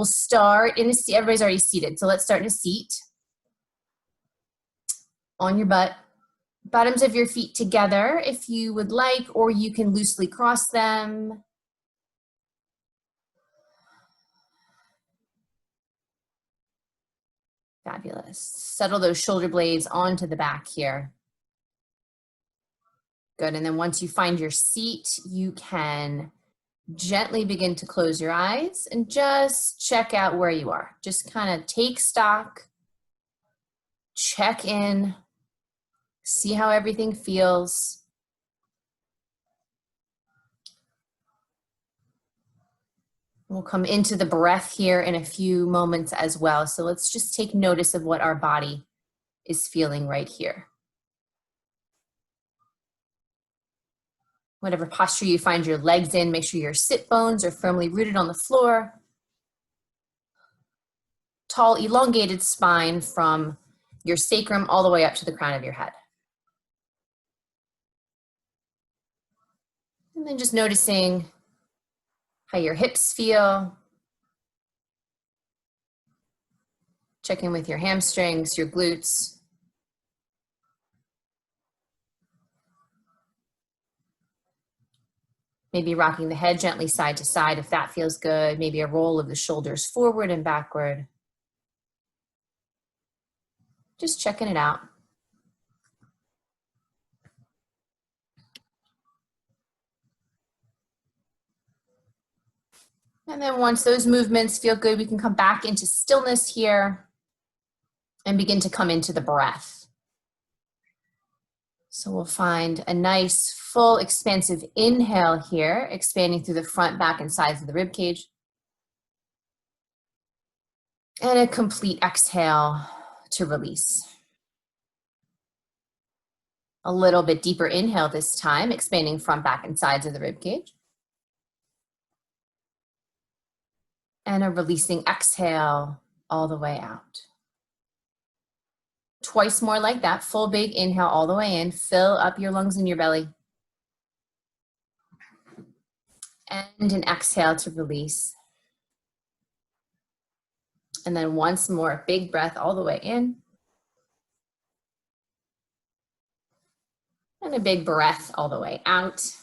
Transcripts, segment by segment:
We'll start in a seat. Everybody's already seated, so let's start in a seat. On your butt. Bottoms of your feet together if you would like, or you can loosely cross them. Fabulous. Settle those shoulder blades onto the back here. Good, and then once you find your seat, you can gently begin to close your eyes and just check out where you are. Just kind of take stock, check in, see how everything feels. We'll come into the breath here in a few moments as well. So let's just take notice of what our body is feeling right here. Whatever posture you find your legs in, make sure your sit bones are firmly rooted on the floor. Tall, elongated spine from your sacrum all the way up to the crown of your head. And then just noticing how your hips feel. Check in with your hamstrings, your glutes. Maybe rocking the head gently side to side if that feels good. Maybe a roll of the shoulders forward and backward. Just checking it out. And then once those movements feel good, we can come back into stillness here and begin to come into the breath. So we'll find a nice, full, expansive inhale here, expanding through the front, back, and sides of the rib cage. And a complete exhale to release. A little bit deeper inhale this time, expanding front, back, and sides of the rib cage. And a releasing exhale all the way out. Twice more like that, full big inhale all the way in, fill up your lungs and your belly. And an exhale to release. And then once more, big breath all the way in. And a big breath all the way out.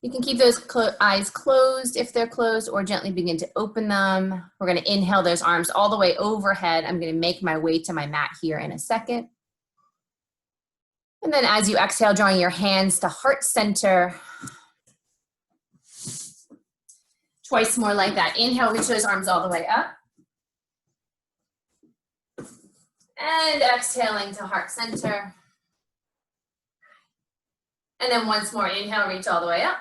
You can keep those eyes closed if they're closed, or gently begin to open them. We're going to inhale those arms all the way overhead. I'm going to make my way to my mat here in a second. And then as you exhale, drawing your hands to heart center. Twice more like that. Inhale, reach those arms all the way up. And exhaling to heart center. And then once more, inhale, reach all the way up.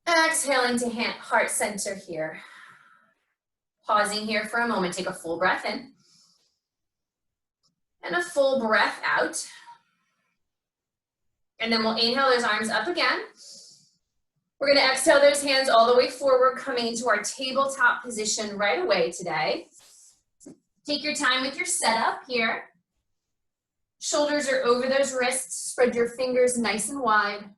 Exhaling to heart center here. Pausing here for a moment, take a full breath in. And a full breath out. And then we'll inhale those arms up again. We're gonna exhale those hands all the way forward, coming into our tabletop position right away today. Take your time with your setup here. Shoulders are over those wrists. Spread your fingers nice and wide.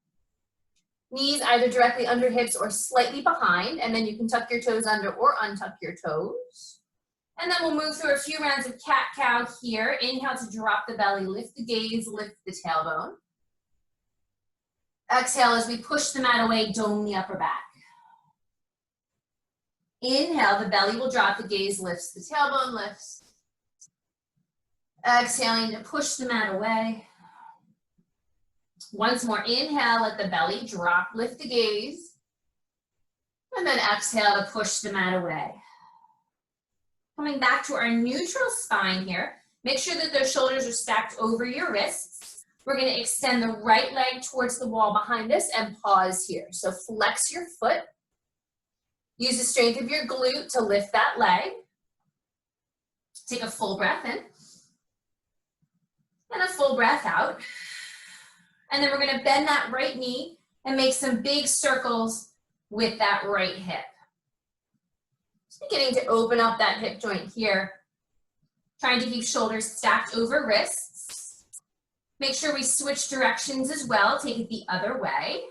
Knees either directly under hips or slightly behind, and then you can tuck your toes under or untuck your toes. And then we'll move through a few rounds of cat-cow here. Inhale to drop the belly, lift the gaze, lift the tailbone. Exhale as we push the mat away, dome the upper back. Inhale, the belly will drop, the gaze lifts, the tailbone lifts. Exhaling to push the mat away. Once more, inhale, let the belly drop, lift the gaze. And then exhale to push the mat away. Coming back to our neutral spine here, make sure that those shoulders are stacked over your wrists. We're going to extend the right leg towards the wall behind us and pause here. So flex your foot. Use the strength of your glute to lift that leg. Take a full breath in. And a full breath out. And then we're going to bend that right knee and make some big circles with that right hip. Just beginning to open up that hip joint here. Trying to keep shoulders stacked over wrists. Make sure we switch directions as well. Take it the other way.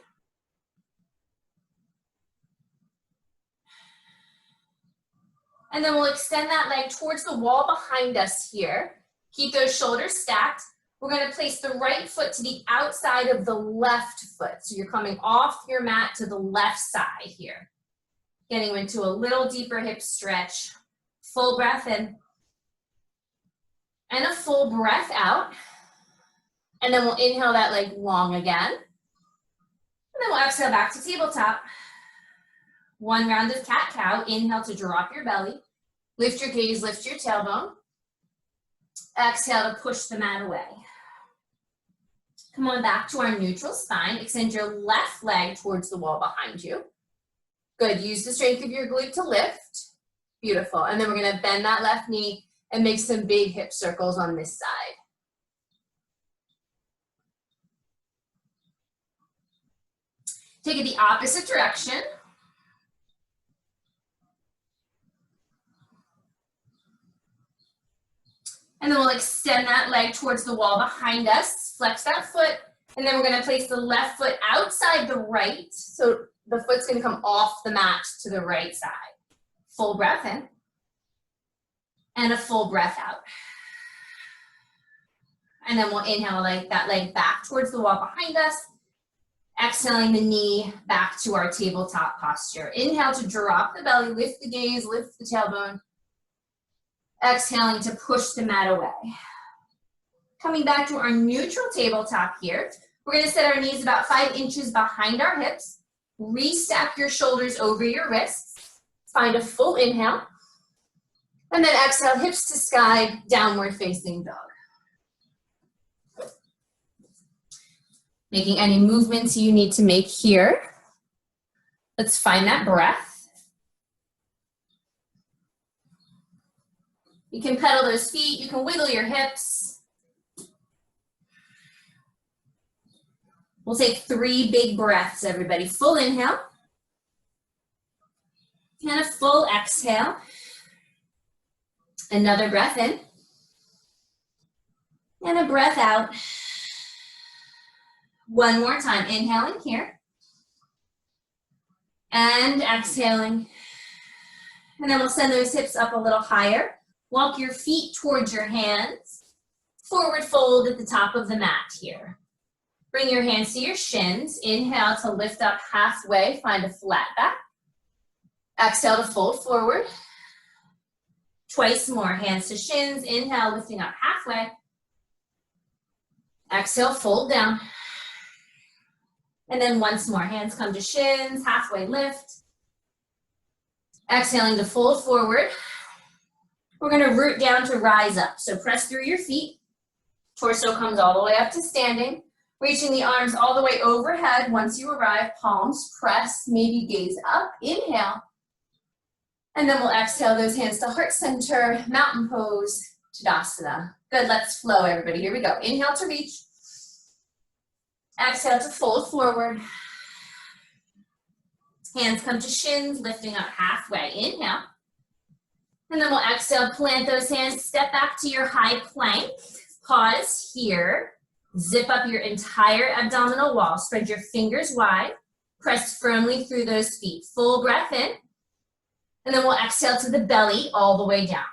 And then we'll extend that leg towards the wall behind us here. Keep those shoulders stacked. We're gonna place the right foot to the outside of the left foot. So you're coming off your mat to the left side here. Getting into a little deeper hip stretch. Full breath in. And a full breath out. And then we'll inhale that leg long again. And then we'll exhale back to tabletop. One round of cat-cow. Inhale to drop your belly. Lift your gaze, lift your tailbone. Exhale to push the mat away. Come on back to our neutral spine. Extend your left leg towards the wall behind you. Good, use the strength of your glute to lift. Beautiful, and then we're gonna bend that left knee and make some big hip circles on this side. Take it the opposite direction. And then we'll extend that leg towards the wall behind us, flex that foot, and then we're gonna place the left foot outside the right, so the foot's gonna come off the mat to the right side. Full breath in, and a full breath out. And then we'll inhale that leg back towards the wall behind us, exhaling the knee back to our tabletop posture. Inhale to drop the belly, lift the gaze, lift the tailbone. Exhaling to push the mat away. Coming back to our neutral tabletop here, we're gonna set our knees about 5 inches behind our hips. Restack your shoulders over your wrists. Find a full inhale. And then exhale, hips to sky, downward facing dog. Making any movements you need to make here. Let's find that breath. You can pedal those feet, you can wiggle your hips. We'll take 3 big breaths, everybody. Full inhale. And a full exhale. Another breath in. And a breath out. One more time, inhaling here. And exhaling. And then we'll send those hips up a little higher. Walk your feet towards your hands. Forward fold at the top of the mat here. Bring your hands to your shins. Inhale to lift up halfway, find a flat back. Exhale to fold forward. Twice more, hands to shins. Inhale, lifting up halfway. Exhale, fold down. And then once more, hands come to shins, halfway lift. Exhaling to fold forward. We're gonna root down to rise up. So press through your feet. Torso comes all the way up to standing. Reaching the arms all the way overhead. Once you arrive, palms press, maybe gaze up. Inhale. And then we'll exhale those hands to heart center, mountain pose, Tadasana. Good, let's flow everybody. Here we go. Inhale to reach. Exhale to fold forward. Hands come to shins, lifting up halfway. Inhale. And then we'll exhale, plant those hands, step back to your high plank. Pause here. Zip up your entire abdominal wall. Spread your fingers wide. Press firmly through those feet. Full breath in. And then we'll exhale to the belly all the way down.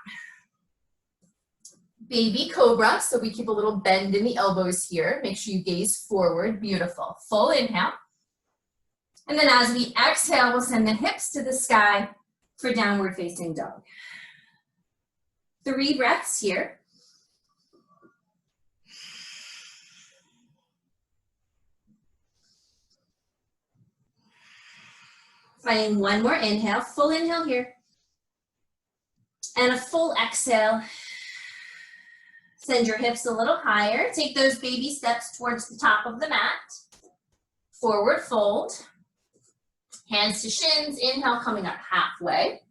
Baby cobra, so we keep a little bend in the elbows here. Make sure you gaze forward, beautiful. Full inhale. And then as we exhale, we'll send the hips to the sky for downward facing dog. 3 breaths here. Finding one more inhale, full inhale here. And a full exhale. Send your hips a little higher. Take those baby steps towards the top of the mat. Forward fold. Hands to shins. Inhale, coming up halfway.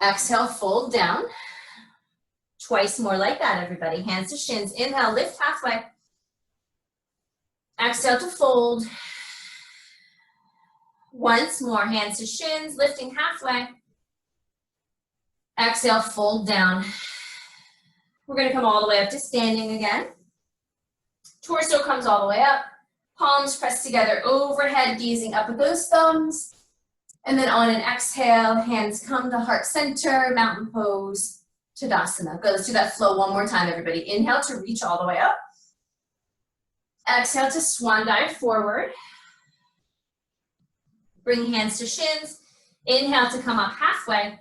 Exhale, fold down. Twice more like that, everybody. Hands to shins. Inhale, lift halfway. Exhale to fold. Once more, hands to shins, lifting halfway. Exhale, fold down. We're gonna come all the way up to standing again. Torso comes all the way up. Palms pressed together overhead, gazing up at those thumbs. And then on an exhale, hands come to heart center, mountain pose, Tadasana. Good, let's do that flow one more time, everybody. Inhale to reach all the way up. Exhale to swan dive forward. Bring hands to shins. Inhale to come up halfway.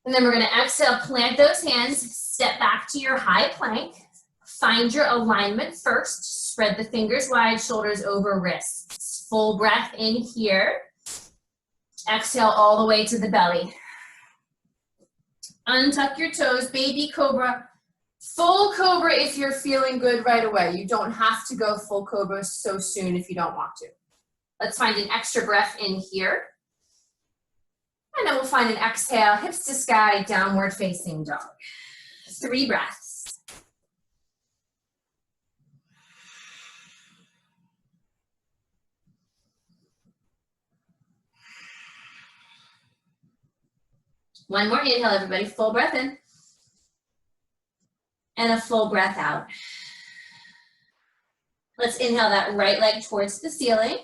And then we're gonna exhale, plant those hands, step back to your high plank. Find your alignment first. Spread the fingers wide, shoulders over wrists. Full breath in here. Exhale all the way to the belly. Untuck your toes, baby cobra. Full cobra if you're feeling good right away. You don't have to go full cobra so soon if you don't want to. Let's find an extra breath in here. And then we'll find an exhale, hips to sky, downward facing dog. 3 breaths. One more inhale, everybody. Full breath in. And a full breath out. Let's inhale that right leg towards the ceiling.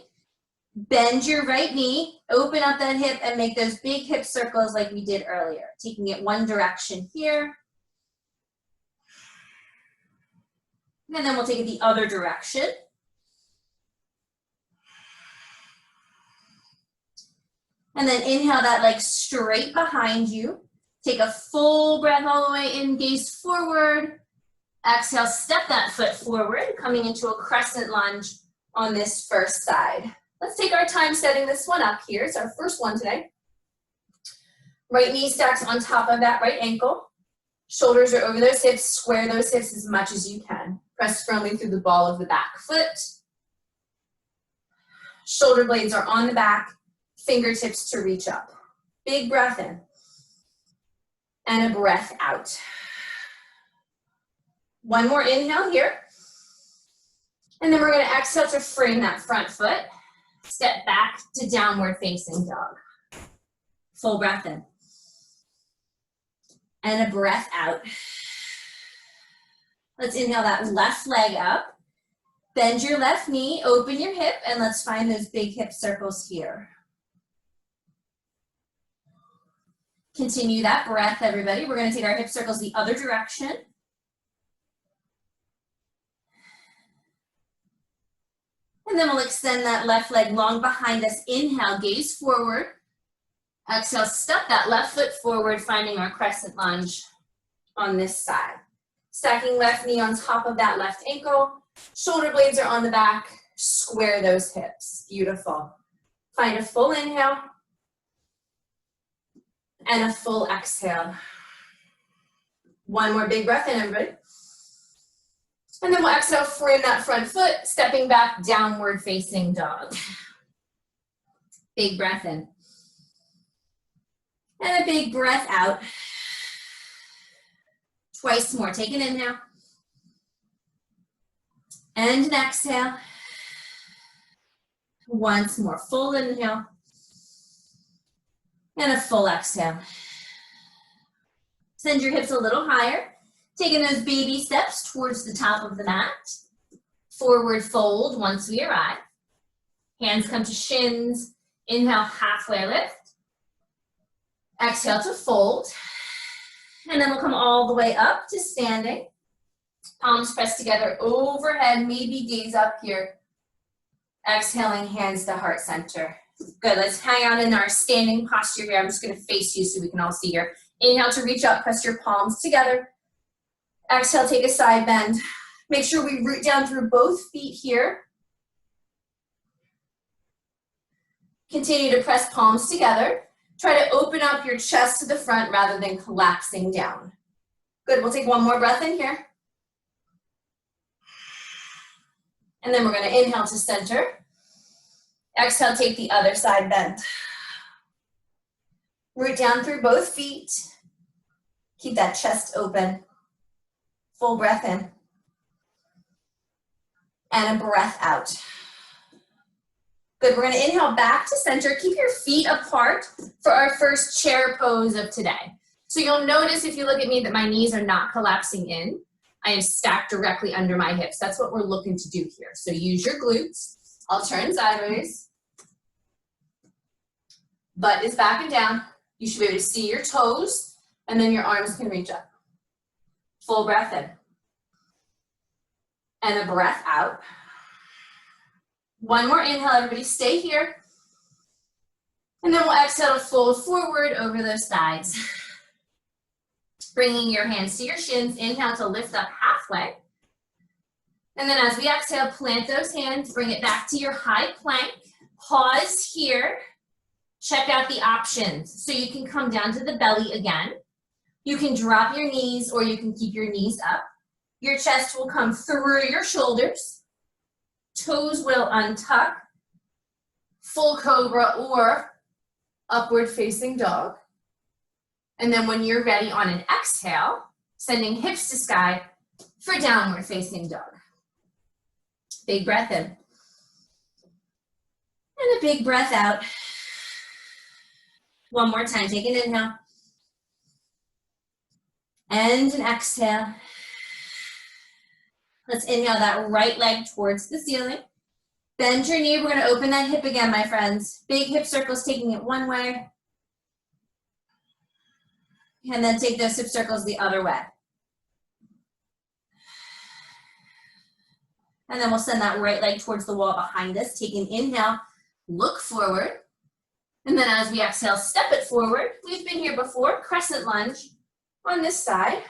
Bend your right knee, open up that hip, and make those big hip circles like we did earlier. Taking it one direction here. And then we'll take it the other direction. And then inhale that leg straight behind you. Take a full breath all the way in, gaze forward. Exhale, step that foot forward, coming into a crescent lunge on this first side. Let's take our time setting this one up here. It's our first one today. Right knee stacks on top of that right ankle. Shoulders are over those hips. Square those hips as much as you can. Press firmly through the ball of the back foot. Shoulder blades are on the back. Fingertips to reach up. Big breath in. And a breath out. One more inhale here. And then we're going to exhale to frame that front foot. Step back to downward facing dog. Full breath in. And a breath out. Let's inhale that left leg up. Bend your left knee, open your hip, and let's find those big hip circles here. Continue that breath, everybody. We're going to take our hip circles the other direction. And then we'll extend that left leg long behind us. Inhale, gaze forward. Exhale, step that left foot forward, finding our crescent lunge on this side. Stacking left knee on top of that left ankle. Shoulder blades are on the back. Square those hips. Beautiful. Find a full inhale. And a full exhale. One more big breath in, everybody. And then we'll exhale, frame that front foot, stepping back, downward facing dog. Big breath in. And a big breath out. Twice more. Take an inhale. And an exhale. Once more. Full inhale. And a full exhale. Send your hips a little higher. Taking those baby steps towards the top of the mat. Forward fold once we arrive. Hands come to shins. Inhale, halfway lift. Exhale to fold. And then we'll come all the way up to standing. Palms pressed together overhead, maybe gaze up here. Exhaling, hands to heart center. Good, let's hang out in our standing posture here. I'm just gonna face you so we can all see here. Inhale to reach up, press your palms together. Exhale, take a side bend. Make sure we root down through both feet here. Continue to press palms together. Try to open up your chest to the front rather than collapsing down. Good, we'll take one more breath in here. And then we're gonna inhale to center. Exhale, take the other side bend. Root down through both feet. Keep that chest open. Full breath in. And a breath out. Good, we're gonna inhale back to center. Keep your feet apart for our first chair pose of today. So you'll notice if you look at me that my knees are not collapsing in. I am stacked directly under my hips. That's what we're looking to do here. So use your glutes. I'll turn sideways. Butt is back and down. You should be able to see your toes, and then your arms can reach up. Full breath in. And a breath out. One more inhale, everybody stay here. And then we'll exhale to fold forward over those thighs. Bringing your hands to your shins, inhale to lift up halfway. And then as we exhale, plant those hands, bring it back to your high plank. Pause here. Check out the options. So you can come down to the belly again. You can drop your knees or you can keep your knees up. Your chest will come through your shoulders. Toes will untuck. Full cobra or upward facing dog. And then when you're ready on an exhale, sending hips to sky for downward facing dog. Big breath in. And a big breath out. One more time, take an inhale. And an exhale. Let's inhale that right leg towards the ceiling. Bend your knee, we're gonna open that hip again, my friends. Big hip circles, taking it one way. And then take those hip circles the other way. And then we'll send that right leg towards the wall behind us. Take an inhale, look forward. And then as we exhale, step it forward. We've been here before, crescent lunge on this side.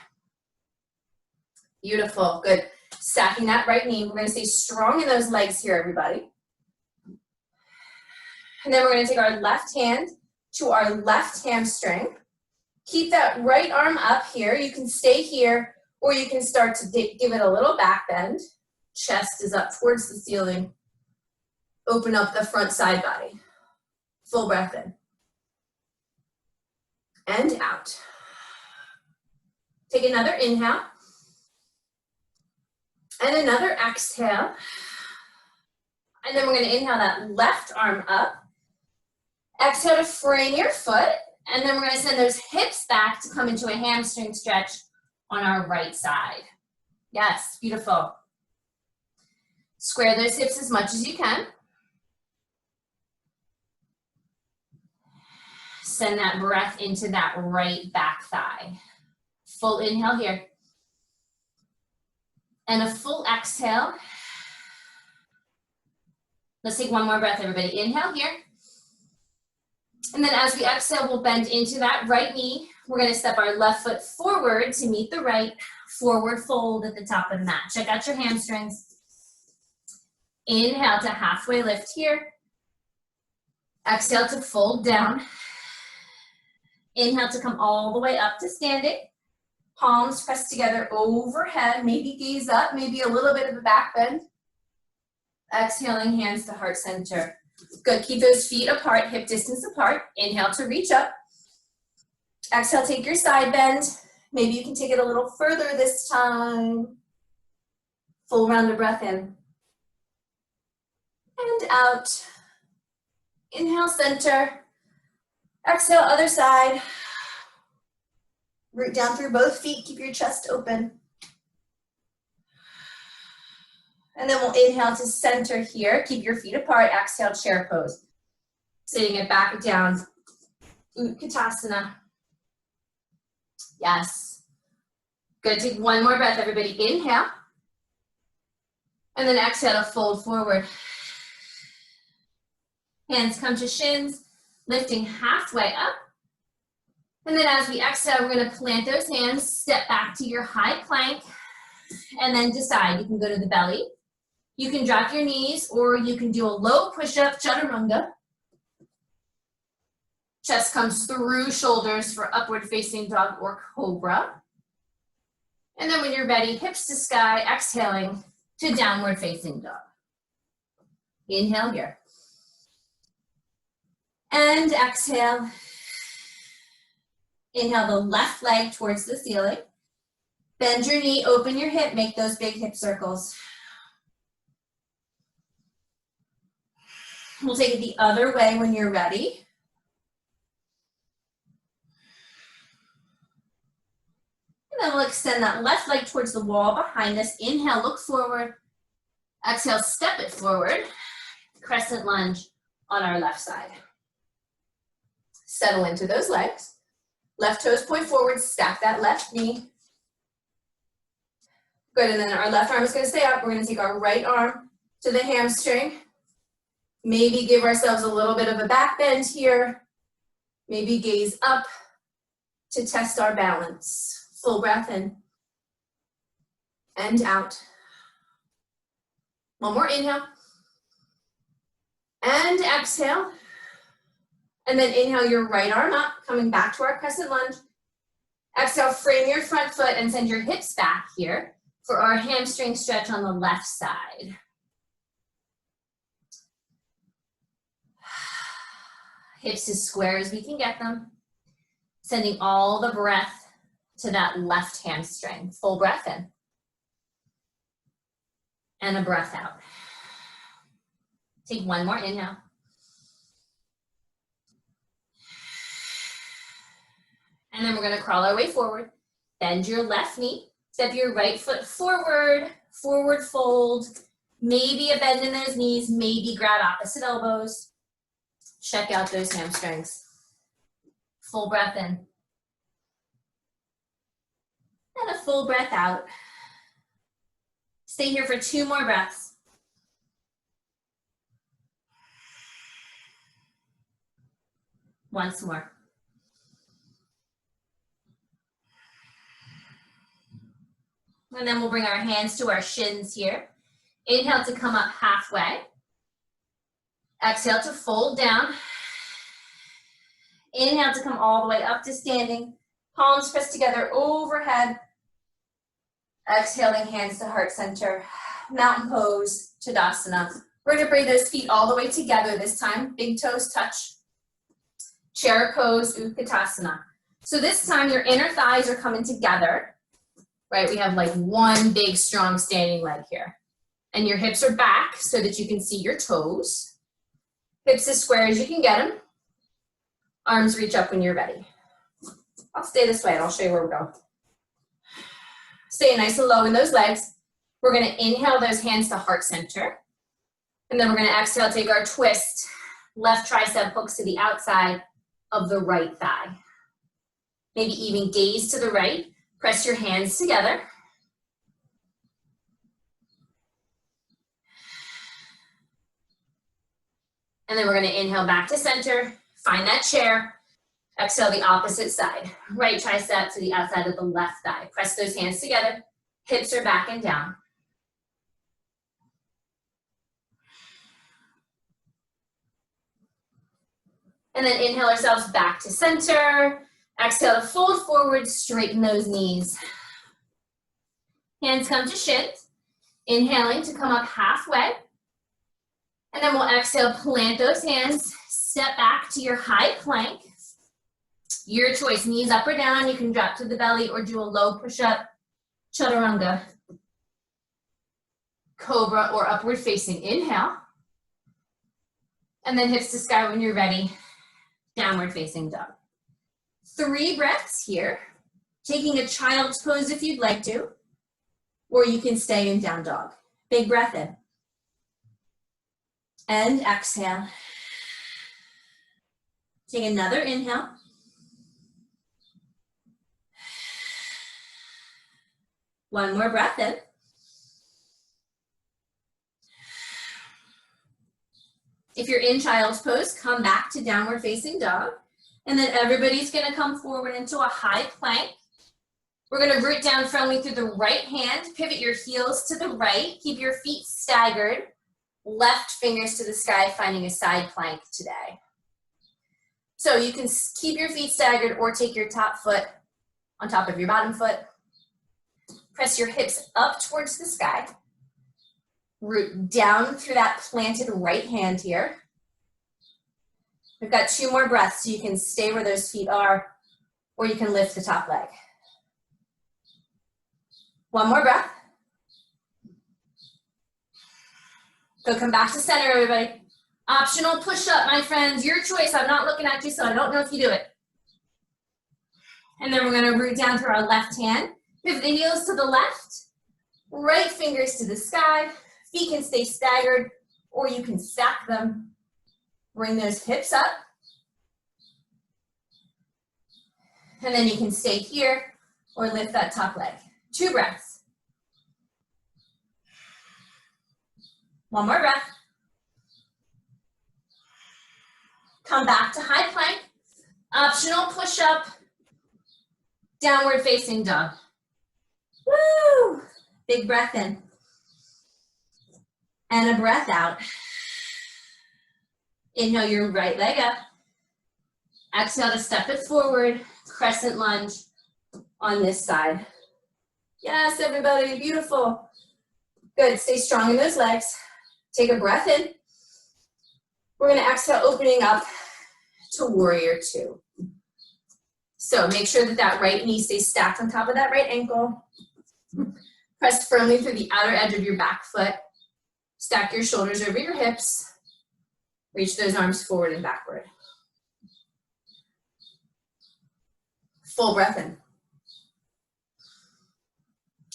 Beautiful, good. Stacking that right knee. We're gonna stay strong in those legs here, everybody. And then we're gonna take our left hand to our left hamstring. Keep that right arm up here. You can stay here, or you can start to give it a little back bend. Chest is up towards the ceiling. Open up the front side body. Full breath in. And out. Take another inhale. And another exhale. And then we're going to inhale that left arm up. Exhale to frame your foot. And then we're going to send those hips back to come into a hamstring stretch on our right side. Yes, beautiful. Square those hips as much as you can. Send that breath into that right back thigh. Full inhale here. And a full exhale. Let's take one more breath, everybody. Inhale here. And then as we exhale, we'll bend into that right knee. We're gonna step our left foot forward to meet the right. Forward fold at the top of the mat. Check out your hamstrings. Inhale to halfway lift here. Exhale to fold down. Inhale to come all the way up to standing. Palms pressed together overhead, maybe gaze up, maybe a little bit of a back bend. Exhaling, hands to heart center. Good, keep those feet apart, hip distance apart. Inhale to reach up. Exhale, take your side bend. Maybe you can take it a little further this time. Full round of breath in. And out. Inhale, center. Exhale, other side. Root down through both feet, keep your chest open. And then we'll inhale to center here. Keep your feet apart, exhale, chair pose. Sitting it back down, Utkatasana. Yes. Good, take one more breath, everybody. Inhale. And then exhale to fold forward. Hands come to shins, lifting halfway up. And then as we exhale, we're gonna plant those hands, step back to your high plank, and then decide. You can go to the belly. You can drop your knees, or you can do a low push-up, chaturanga. Chest comes through shoulders for upward facing dog or cobra. And then when you're ready, hips to sky, exhaling to downward facing dog. Inhale here. And exhale. Inhale the left leg towards the ceiling. Bend your knee, open your hip, make those big hip circles. We'll take it the other way when you're ready. And then we'll extend that left leg towards the wall behind us. Inhale, look forward. Exhale, step it forward. Crescent lunge on our left side. Settle into those legs. Left toes point forward, stack that left knee. Good, and then our left arm is gonna stay up. We're gonna take our right arm to the hamstring. Maybe give ourselves a little bit of a back bend here. Maybe gaze up to test our balance. Full breath in and out. One more inhale. And exhale. And then inhale your right arm up, coming back to our crescent lunge. Exhale, frame your front foot and send your hips back here for our hamstring stretch on the left side. Hips as square as we can get them. Sending all the breath to that left hamstring. Full breath in. And a breath out. Take one more inhale. And then we're gonna crawl our way forward. Bend your left knee. Step your right foot forward. Forward fold. Maybe a bend in those knees. Maybe grab opposite elbows. Check out those hamstrings. Full breath in. And a full breath out. Stay here for 2 more breaths. Once more. And then we'll bring our hands to our shins here. Inhale to come up halfway. Exhale to fold down. Inhale to come all the way up to standing. Palms pressed together overhead. Exhaling, hands to heart center. Mountain pose, Tadasana. We're gonna bring those feet all the way together this time. Big toes touch. Chair pose, Utkatasana. So this time your inner thighs are coming together, right? We have like one big, strong standing leg here. And your hips are back so that you can see your toes. Hips as square as you can get them. Arms reach up when you're ready. I'll stay this way and I'll show you where we go. Stay nice and low in those legs. We're gonna inhale those hands to heart center. And then we're gonna exhale, take our twist. Left tricep hooks to the outside of the right thigh. Maybe even gaze to the right. Press your hands together. And then we're gonna inhale back to center. Find that chair. Exhale the opposite side. Right tricep to the outside of the left thigh. Press those hands together. Hips are back and down. And then inhale ourselves back to center. Exhale to fold forward, straighten those knees. Hands come to shins. Inhaling to come up halfway. And then we'll exhale, plant those hands. Step back to your high plank. Your choice, knees up or down. You can drop to the belly or do a low push-up, chaturanga. Cobra or upward facing, inhale. And then hips to sky when you're ready, downward facing dog. 3 breaths here. Taking a child's pose if you'd like to, or you can stay in down dog. Big breath in. And exhale. Take another inhale. One more breath in. If you're in child's pose, come back to downward facing dog. And then everybody's gonna come forward into a high plank. We're gonna root down firmly through the right hand, pivot your heels to the right, keep your feet staggered, left fingers to the sky, finding a side plank today. So you can keep your feet staggered or take your top foot on top of your bottom foot. Press your hips up towards the sky. Root down through that planted right hand here. We've got 2 more breaths, so you can stay where those feet are, or you can lift the top leg. 1 more breath. Go come back to center, everybody. Optional push-up, my friends, your choice. I'm not looking at you, so I don't know if you do it. And then we're gonna root down through our left hand. Pivot the heels to the left, right fingers to the sky. Feet can stay staggered, or you can stack them. Bring those hips up. And then you can stay here or lift that top leg. 2 breaths. One more breath. Come back to high plank. Optional push-up. Downward facing dog. Woo! Big breath in. And a breath out. Inhale your right leg up. Exhale to step it forward. Crescent lunge on this side. Yes, everybody, beautiful. Good, stay strong in those legs. Take a breath in. We're gonna exhale, opening up to warrior 2. So make sure that that right knee stays stacked on top of that right ankle. Press firmly through the outer edge of your back foot. Stack your shoulders over your hips. Reach those arms forward and backward. Full breath in.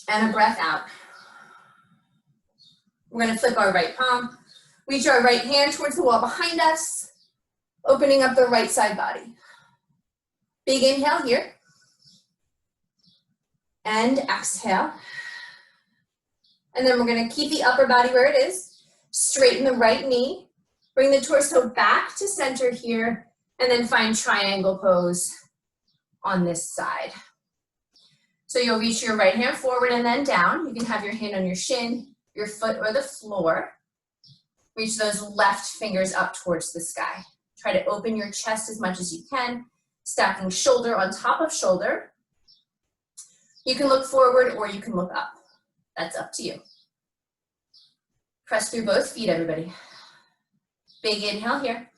And a breath out. We're gonna flip our right palm. Reach our right hand towards the wall behind us, opening up the right side body. Big inhale here. And exhale. And then we're gonna keep the upper body where it is. Straighten the right knee. Bring the torso back to center here, and then find triangle pose on this side. So you'll reach your right hand forward and then down. You can have your hand on your shin, your foot, or the floor. Reach those left fingers up towards the sky. Try to open your chest as much as you can, stacking shoulder on top of shoulder. You can look forward or you can look up. That's up to you. Press through both feet, everybody. Big inhale here.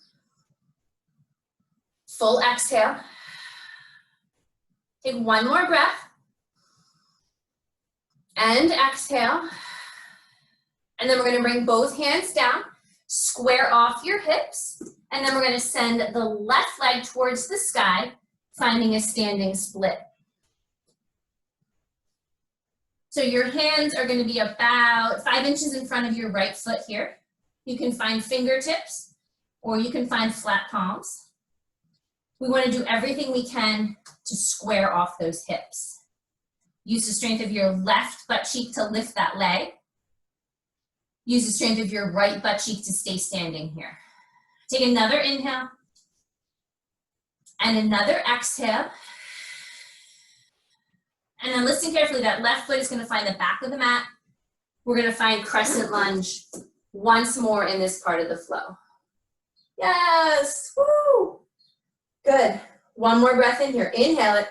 Full exhale. Take one more breath. And exhale. And then we're going to bring both hands down, square off your hips, and then we're going to send the left leg towards the sky, finding a standing split. So your hands are going to be about 5 inches in front of your right foot here. You can find fingertips or you can find flat palms. We want to do everything we can to square off those hips. Use the strength of your left butt cheek to lift that leg. Use the strength of your right butt cheek to stay standing here. Take another inhale and another exhale. And then listen carefully, that left foot is going to find the back of the mat. We're going to find crescent lunge once more in this part of the flow. Yes, woo! Good. One more breath in here. Inhale it.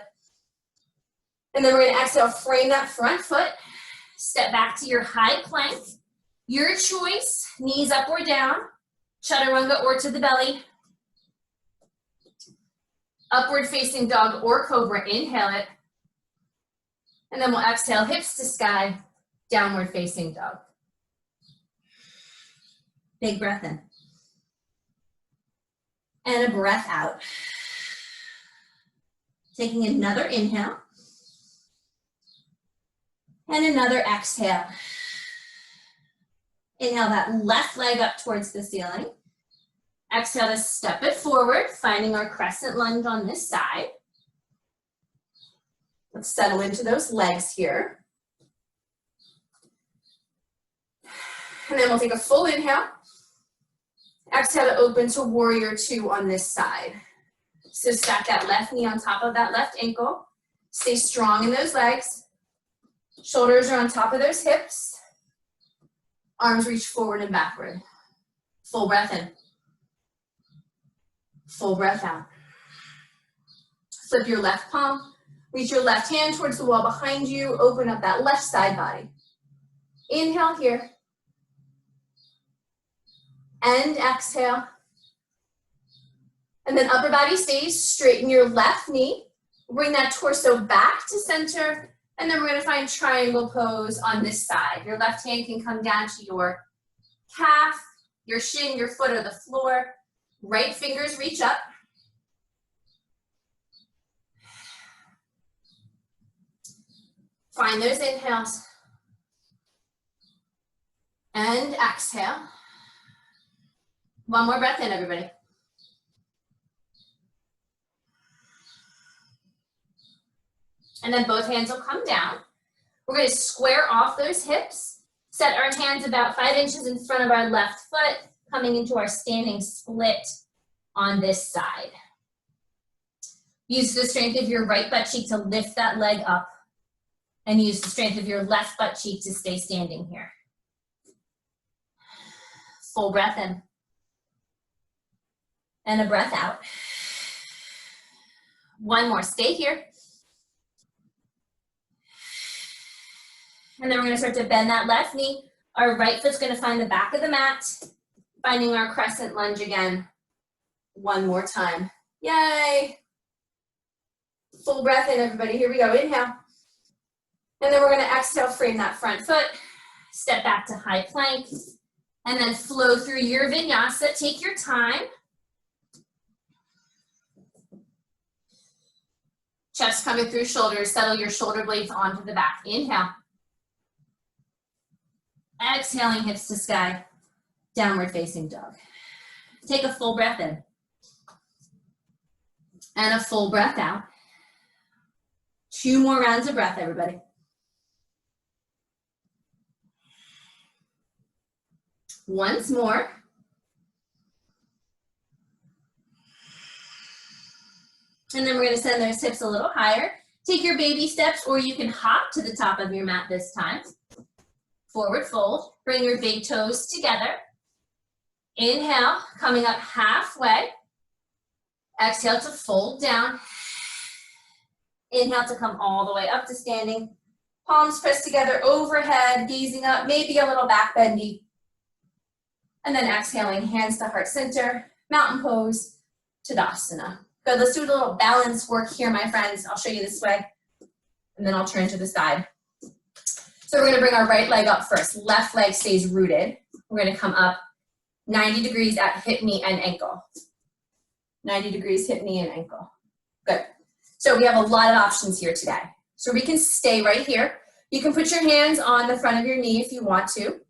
And then we're going to exhale, frame that front foot. Step back to your high plank. Your choice, knees up or down, chaturanga or to the belly. Upward facing dog or cobra, inhale it. And then we'll exhale, hips to sky, downward facing dog. Big breath in. And a breath out. Taking another inhale. And another exhale. Inhale that left leg up towards the ceiling. Exhale to step it forward, finding our crescent lunge on this side. Let's settle into those legs here. And then we'll take a full inhale. Exhale to open to warrior 2 on this side. So stack that left knee on top of that left ankle. Stay strong in those legs. Shoulders are on top of those hips. Arms reach forward and backward. Full breath in. Full breath out. Flip your left palm. Reach your left hand towards the wall behind you. Open up that left side body. Inhale here. And exhale. And then upper body stays. Straighten your left knee. Bring that torso back to center. And then we're going to find triangle pose on this side. Your left hand can come down to your calf, your shin, your foot, or the floor. Right fingers reach up. Find those inhales. And exhale. One more breath in, everybody. And then both hands will come down. We're going to square off those hips, set our hands about 5 inches in front of our left foot, coming into our standing split on this side. Use the strength of your right butt cheek to lift that leg up, and use the strength of your left butt cheek to stay standing here. Full breath in. And a breath out. One more, stay here. And then we're gonna start to bend that left knee. Our right foot's gonna find the back of the mat, finding our crescent lunge again. One more time, yay. Full breath in, everybody, here we go, inhale. And then we're gonna exhale, frame that front foot, step back to high plank, and then flow through your vinyasa, take your time. Chest coming through shoulders, settle your shoulder blades onto the back, inhale. Exhaling, hips to sky, downward facing dog. Take a full breath in. And a full breath out. 2 more rounds of breath, everybody. Once more. And then we're going to send those hips a little higher. Take your baby steps, or you can hop to the top of your mat this time. Forward fold, bring your big toes together. Inhale, coming up halfway. Exhale to fold down. Inhale to come all the way up to standing. Palms pressed together overhead, gazing up, maybe a little back bendy. And then exhaling, hands to heart center, mountain pose, Tadasana. Good, let's do a little balance work here, my friends. I'll show you this way, and then I'll turn to the side. So we're gonna bring our right leg up first. Left leg stays rooted. We're gonna come up 90 degrees at hip, knee, and ankle. 90 degrees, hip, knee, and ankle. Good. So we have a lot of options here today. So we can stay right here. You can put your hands on the front of your knee if you want to.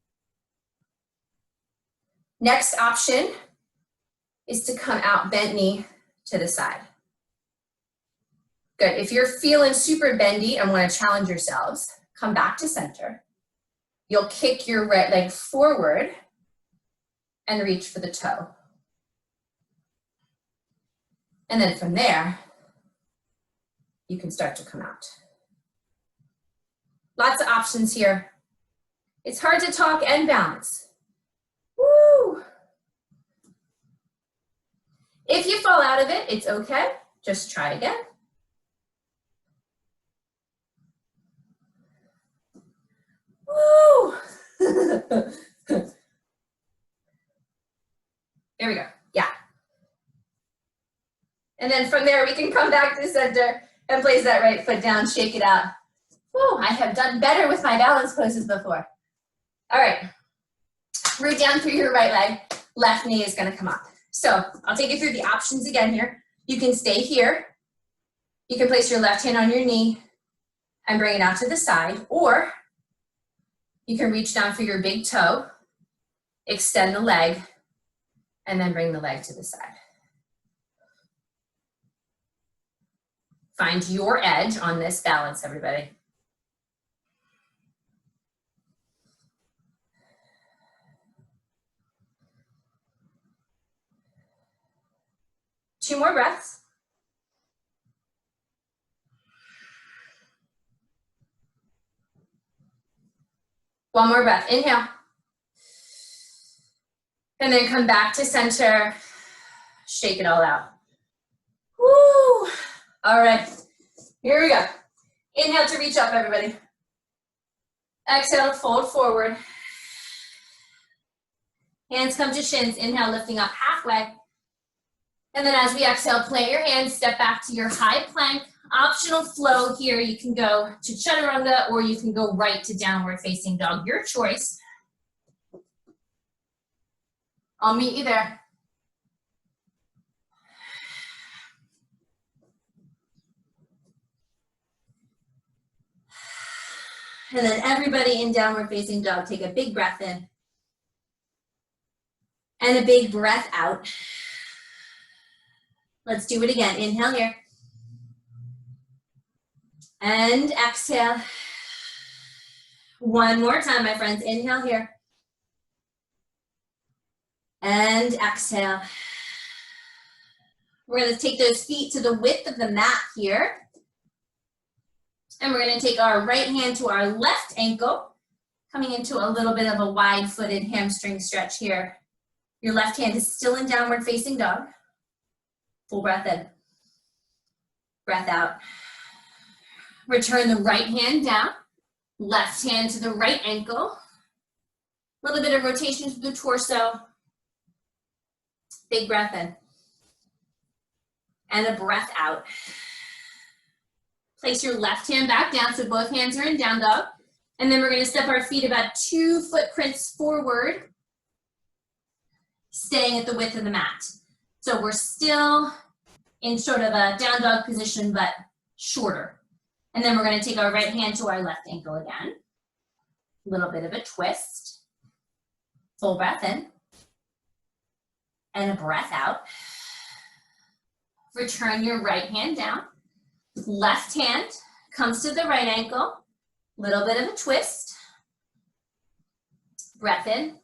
Next option is to come out bent knee to the side. Good. If you're feeling super bendy and want to challenge yourselves, come back to center. You'll kick your right leg forward and reach for the toe. And then from there, you can start to come out. Lots of options here. It's hard to talk and balance. Woo! If you fall out of it, it's okay. Just try again. Woo! There we go. Yeah. And then from there, we can come back to center and place that right foot down, shake it out. Woo, I have done better with my balance poses before. All right. Root down through your right leg. Left knee is gonna come up. So I'll take you through the options again here. You can stay here. You can place your left hand on your knee and bring it out to the side, or you can reach down for your big toe, extend the leg, and then bring the leg to the side. Find your edge on this balance, everybody. Two more breaths. One more breath, inhale. And then come back to center, shake it all out. Woo! All right, here we go. Inhale to reach up, everybody. Exhale to fold forward. Hands come to shins, inhale, lifting up halfway. And then as we exhale, plant your hands, step back to your high plank. Optional flow here, you can go to chaturanga or you can go right to downward facing dog, your choice. I'll meet you there. And then everybody in downward facing dog, take a big breath in. And a big breath out. Let's do it again. Inhale here. And exhale. One more time, my friends. Inhale here. And exhale. We're going to take those feet to the width of the mat here. And we're going to take our right hand to our left ankle, coming into a little bit of a wide-footed hamstring stretch here. Your left hand is still in downward facing dog. Full breath in. Breath out. Return the right hand down. Left hand to the right ankle. A little bit of rotation through the torso. Big breath in. And a breath out. Place your left hand back down so both hands are in down dog. And then we're going to step our feet about 2 footprints forward, staying at the width of the mat. So we're still in sort of a down dog position, but shorter. And then we're going to take our right hand to our left ankle again. A little bit of a twist. Full breath in. And a breath out. Return your right hand down. Left hand comes to the right ankle. Little bit of a twist. Breath in.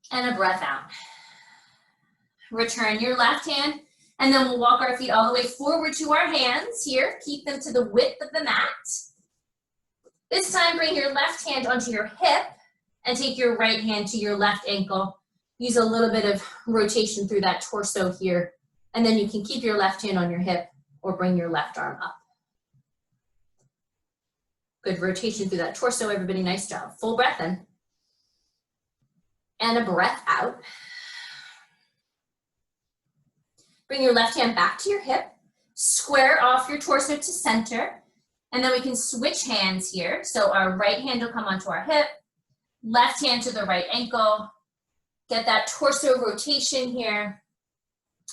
And a breath out. Return your left hand. And then we'll walk our feet all the way forward to our hands here. Keep them to the width of the mat. This time, bring your left hand onto your hip and take your right hand to your left ankle. Use a little bit of rotation through that torso here. And then you can keep your left hand on your hip or bring your left arm up. Good rotation through that torso, everybody. Nice job. Full breath in. And a breath out. Bring your left hand back to your hip. Square off your torso to center. And then we can switch hands here. So our right hand will come onto our hip. Left hand to the right ankle. Get that torso rotation here.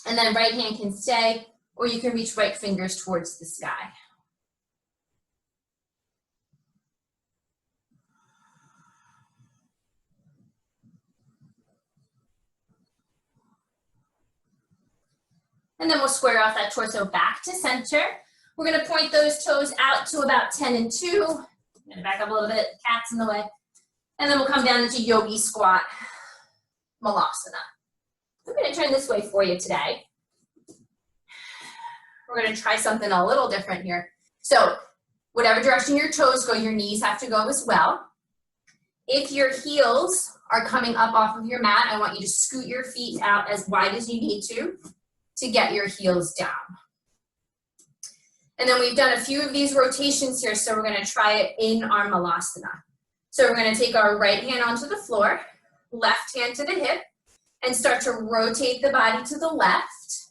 And then right hand can stay, or you can reach right fingers towards the sky. And then we'll square off that torso back to center. We're going to point those toes out to about 10 and 2. I'm going to back up a little bit, cat's in the way. And then we'll come down into yogi squat, malasana. I'm going to turn this way for you today. We're going to try something a little different here. So whatever direction your toes go, your knees have to go as well. If your heels are coming up off of your mat, I want you to scoot your feet out as wide as you need to get your heels down. And then we've done a few of these rotations here, so we're going to try it in our malasana. So we're going to take our right hand onto the floor, left hand to the hip, and start to rotate the body to the left.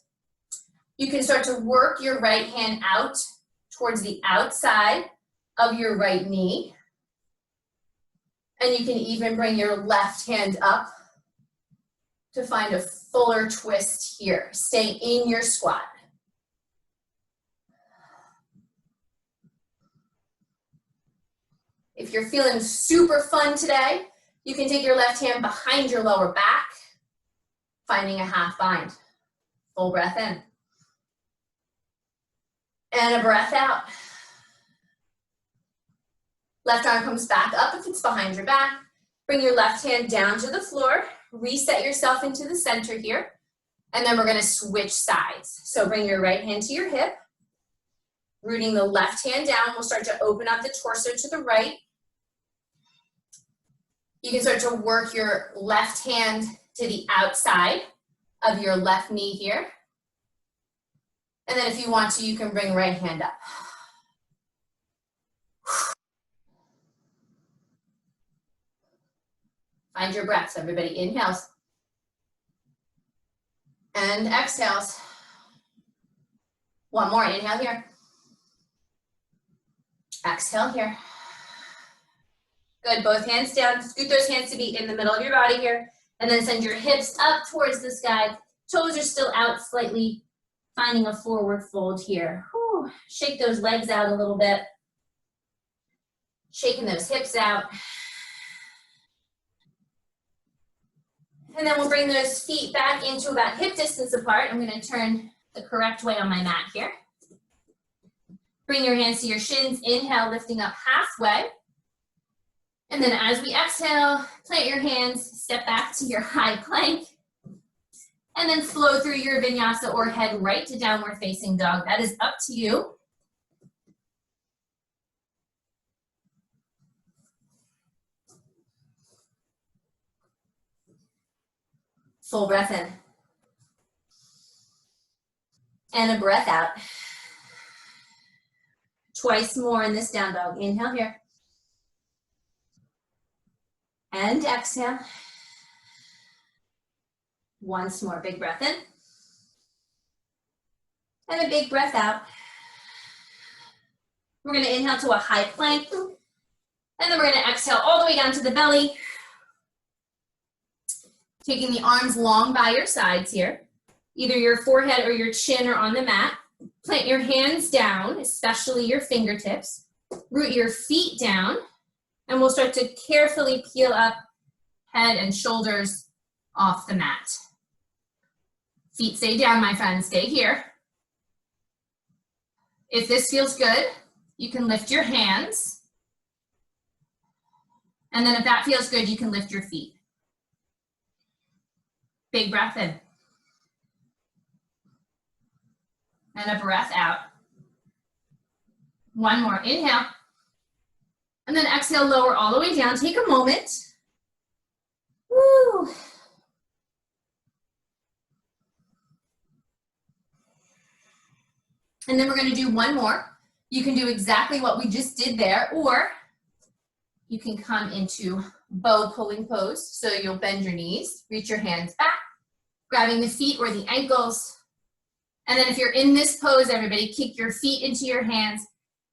You can start to work your right hand out towards the outside of your right knee. And you can even bring your left hand up to find a fuller twist here. Stay in your squat. If you're feeling super fun today, you can take your left hand behind your lower back, finding a half bind. Full breath in. And a breath out. Left arm comes back up if it's behind your back. Bring your left hand down to the floor. Reset yourself into the center here. And then we're going to switch sides. So bring your right hand to your hip. Rooting the left hand down, we'll start to open up the torso to the right. You can start to work your left hand to the outside of your left knee here. And then if you want to, you can bring right hand up. Find your breaths, everybody. Inhales. And exhales. One more, inhale here. Exhale here. Good, both hands down. Scoot those hands to be in the middle of your body here. And then send your hips up towards the sky. Toes are still out slightly, finding a forward fold here. Whew. Shake those legs out a little bit. Shaking those hips out. And then we'll bring those feet back into about hip distance apart. I'm going to turn the correct way on my mat here. Bring your hands to your shins. Inhale, lifting up halfway. And then as we exhale, plant your hands, step back to your high plank, and then flow through your vinyasa or head right to downward facing dog. That is up to you. Full breath in. And a breath out. Twice more in this down dog. Inhale here. And exhale. Once more, big breath in. And a big breath out. We're gonna inhale to a high plank. And then we're gonna exhale all the way down to the belly. Taking the arms long by your sides here. Either your forehead or your chin are on the mat. Plant your hands down, especially your fingertips. Root your feet down. And we'll start to carefully peel up head and shoulders off the mat. Feet stay down, my friends, stay here. If this feels good, you can lift your hands. And then if that feels good, you can lift your feet. Big breath in. And a breath out. One more, inhale. And then exhale, lower all the way down. Take a moment. Woo. And then we're gonna do one more. You can do exactly what we just did there, or you can come into bow pulling pose. So you'll bend your knees, reach your hands back, grabbing the feet or the ankles. And then if you're in this pose, everybody, kick your feet into your hands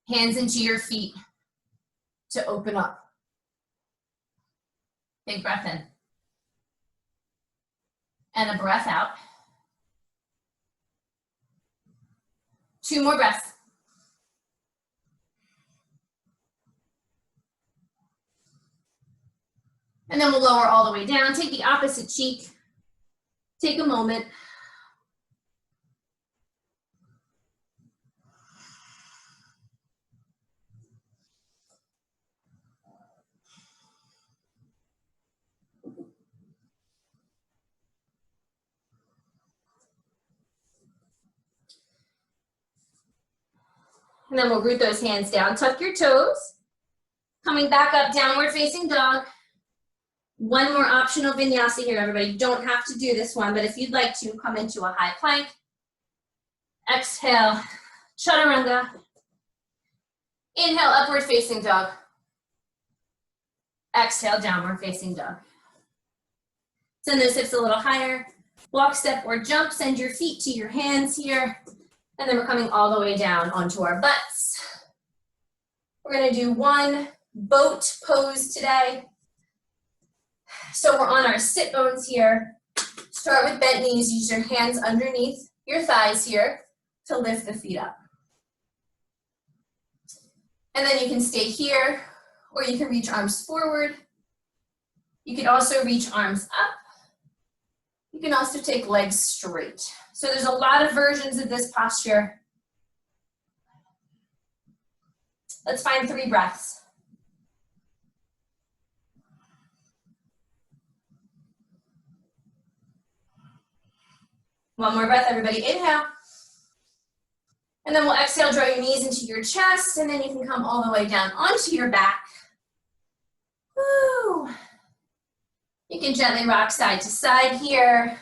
into your feet to open up. Big breath in. And a breath out. Two more breaths. And then we'll lower all the way down. Take the opposite cheek. Take a moment. And then we'll root those hands down. Tuck your toes. Coming back up, downward facing dog. One more optional vinyasa here, everybody. You don't have to do this one, but if you'd like to, come into a high plank. Exhale, chaturanga. Inhale, upward facing dog. Exhale, downward facing dog. Send those hips a little higher. Walk, step, or jump. Send your feet to your hands here. And then we're coming all the way down onto our butts. We're gonna do one boat pose today. So we're on our sit bones here. Start with bent knees. Use your hands underneath your thighs here to lift the feet up. And then you can stay here, or you can reach arms forward. You can also reach arms up. You can also take legs straight. So there's a lot of versions of this posture. Let's find 3 breaths. One more breath, everybody. Inhale. And then we'll exhale, draw your knees into your chest, and then you can come all the way down onto your back. Woo. You can gently rock side to side here.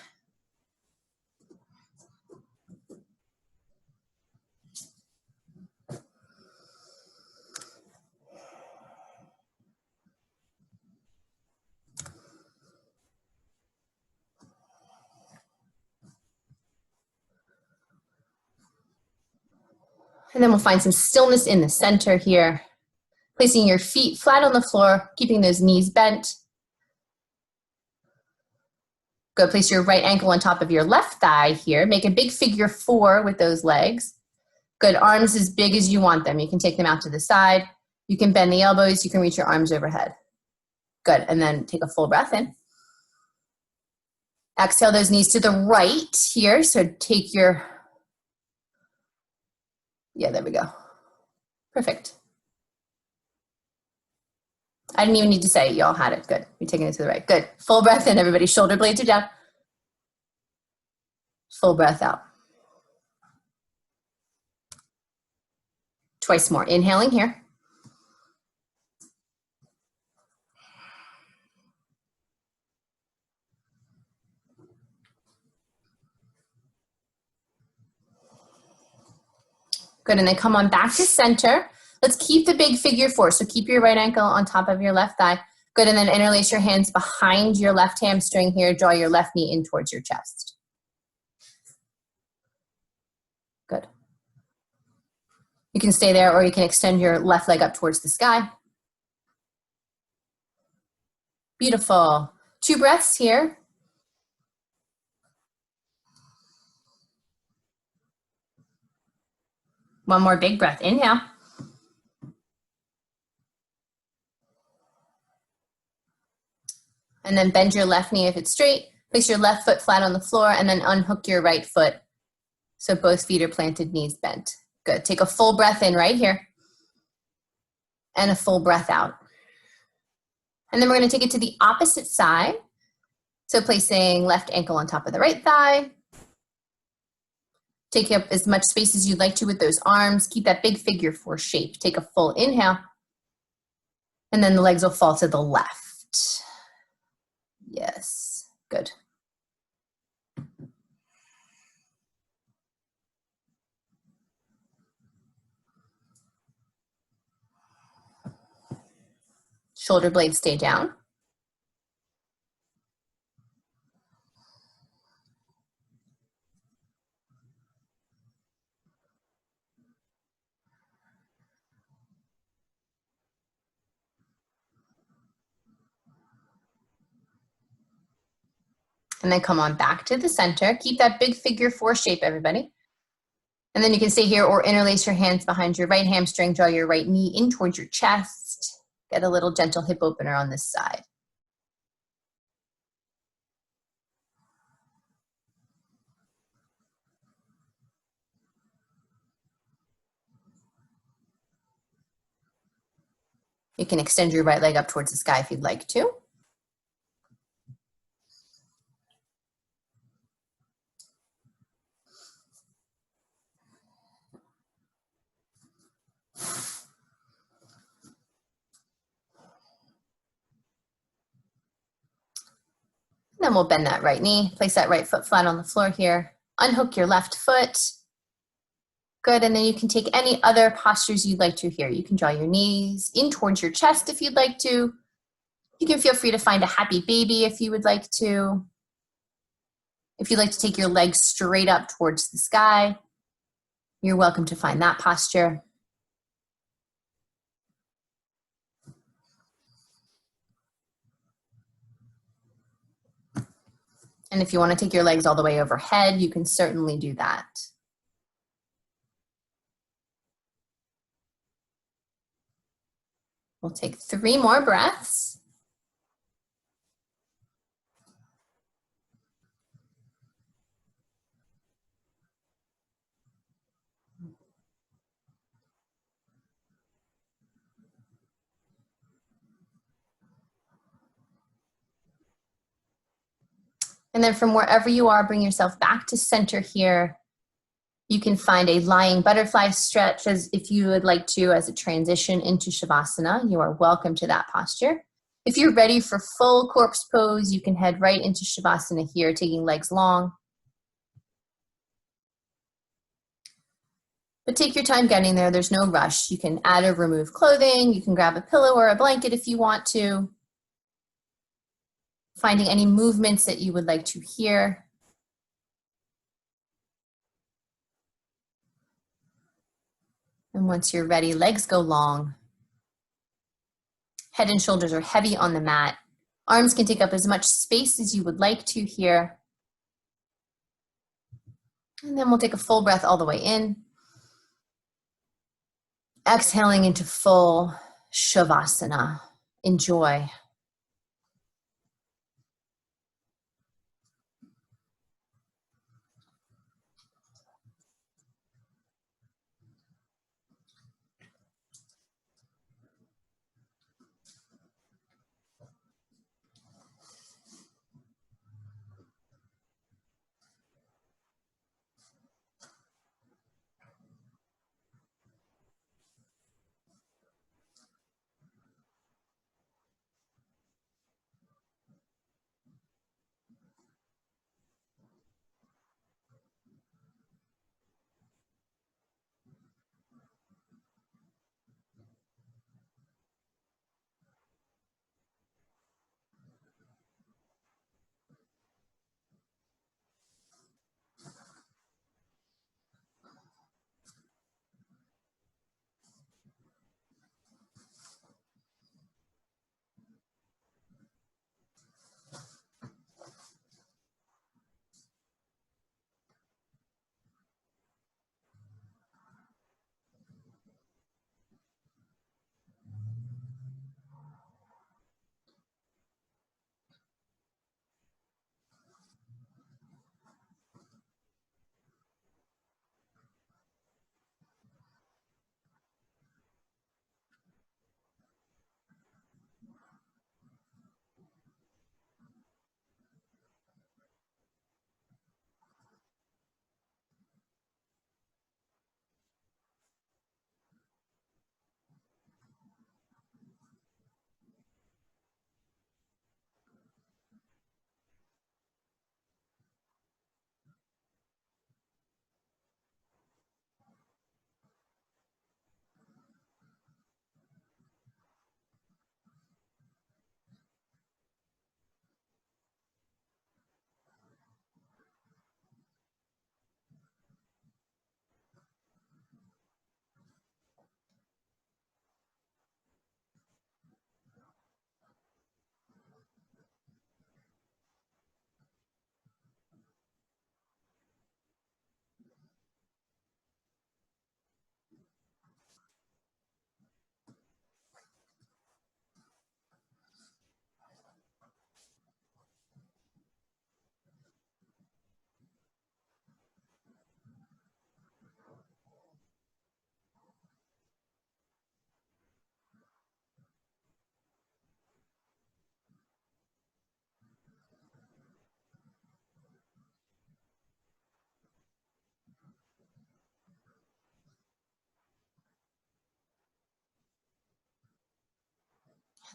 And then we'll find some stillness in the center here. Placing your feet flat on the floor, keeping those knees bent. Go place your right ankle on top of your left thigh here. Make a big figure 4 with those legs. Good, arms as big as you want them. You can take them out to the side. You can bend the elbows. You can reach your arms overhead. Good, and then take a full breath in. Exhale those knees to the right here. So take your, yeah, there we go. Perfect. I didn't even need to say it. You all had it. Good. You're taking it to the right. Good. Full breath in, everybody. Shoulder blades are down. Full breath out. Twice more. Inhaling here. Good, and then come on back to center. Let's keep the big figure four. So keep your right ankle on top of your left thigh. Good, and then interlace your hands behind your left hamstring here. Draw your left knee in towards your chest. Good. You can stay there or you can extend your left leg up towards the sky. Beautiful. 2 breaths here. One more big breath. Inhale. And then bend your left knee if it's straight. Place your left foot flat on the floor and then unhook your right foot so both feet are planted, knees bent. Good. Take a full breath in right here and a full breath out. And then we're going to take it to the opposite side. So placing left ankle on top of the right thigh. Take up as much space as you'd like to with those arms. Keep that big figure four shape. Take a full inhale. And then the legs will fall to the left. Yes, good. Shoulder blades stay down. And then come on back to the center. Keep that big figure four shape, everybody. And then you can stay here or interlace your hands behind your right hamstring. Draw your right knee in towards your chest. Get a little gentle hip opener on this side. You can extend your right leg up towards the sky if you'd like to. Then we'll bend that right knee, place that right foot flat on the floor here. Unhook your left foot. Good, and then you can take any other postures you'd like to here. You can draw your knees in towards your chest if you'd like to. You can feel free to find a happy baby if you would like to. If you'd like to take your legs straight up towards the sky, you're welcome to find that posture. And if you want to take your legs all the way overhead, you can certainly do that. We'll take 3 more breaths. And then from wherever you are, bring yourself back to center here. You can find a lying butterfly stretch as if you would like to as a transition into Shavasana. You are welcome to that posture. If you're ready for full corpse pose, you can head right into Shavasana here, taking legs long. But take your time getting there. There's no rush. You can add or remove clothing. You can grab a pillow or a blanket if you want to. Finding any movements that you would like to hear. And once you're ready, legs go long. Head and shoulders are heavy on the mat. Arms can take up as much space as you would like to here. And then we'll take a full breath all the way in. Exhaling into full Shavasana. Enjoy.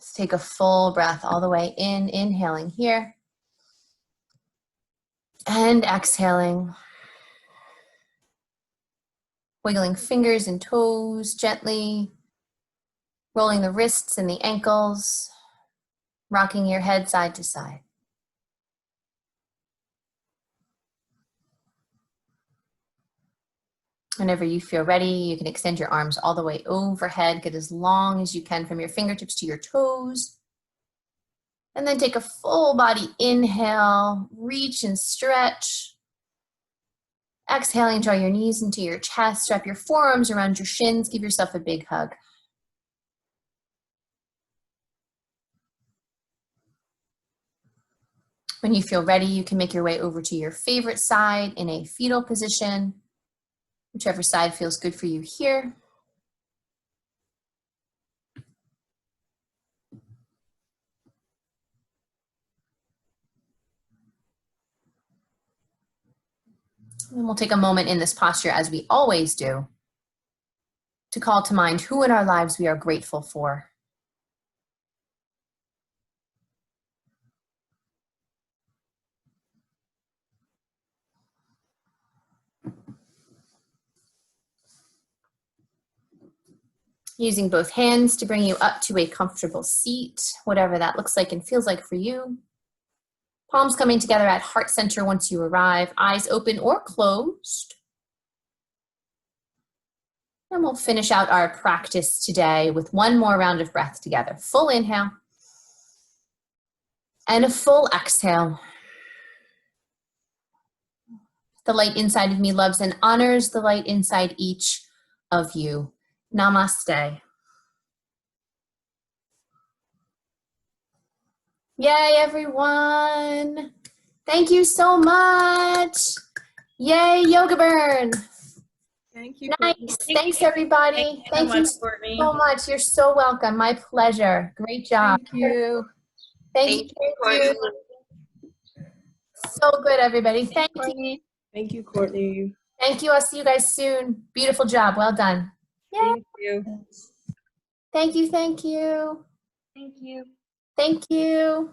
Let's take a full breath all the way in, inhaling here. And exhaling. Wiggling fingers and toes gently. Rolling the wrists and the ankles. Rocking your head side to side. Whenever you feel ready, you can extend your arms all the way overhead. Get as long as you can from your fingertips to your toes. And then take a full body inhale, reach and stretch. Exhaling, draw your knees into your chest, wrap your forearms around your shins, give yourself a big hug. When you feel ready, you can make your way over to your favorite side in a fetal position, whichever side feels good for you here. And we'll take a moment in this posture, as we always do, to call to mind who in our lives we are grateful for. Using both hands to bring you up to a comfortable seat, whatever that looks like and feels like for you. Palms coming together at heart center once you arrive, eyes open or closed. And we'll finish out our practice today with one more round of breath together. Full inhale and a full exhale. The light inside of me loves and honors the light inside each of you. Namaste. Yay, everyone. Thank you so much. Yay, Yoga Burn. Thank you. Nice. Thanks, everybody. Thank you so much. You're so welcome. My pleasure. Great job. Thank you. Thank you. So good, everybody. Thank you. Thank you, Courtney. Thank you. I'll see you guys soon. Beautiful job. Well done. Yay. Thank you. Thank you. Thank you. Thank you. Thank you.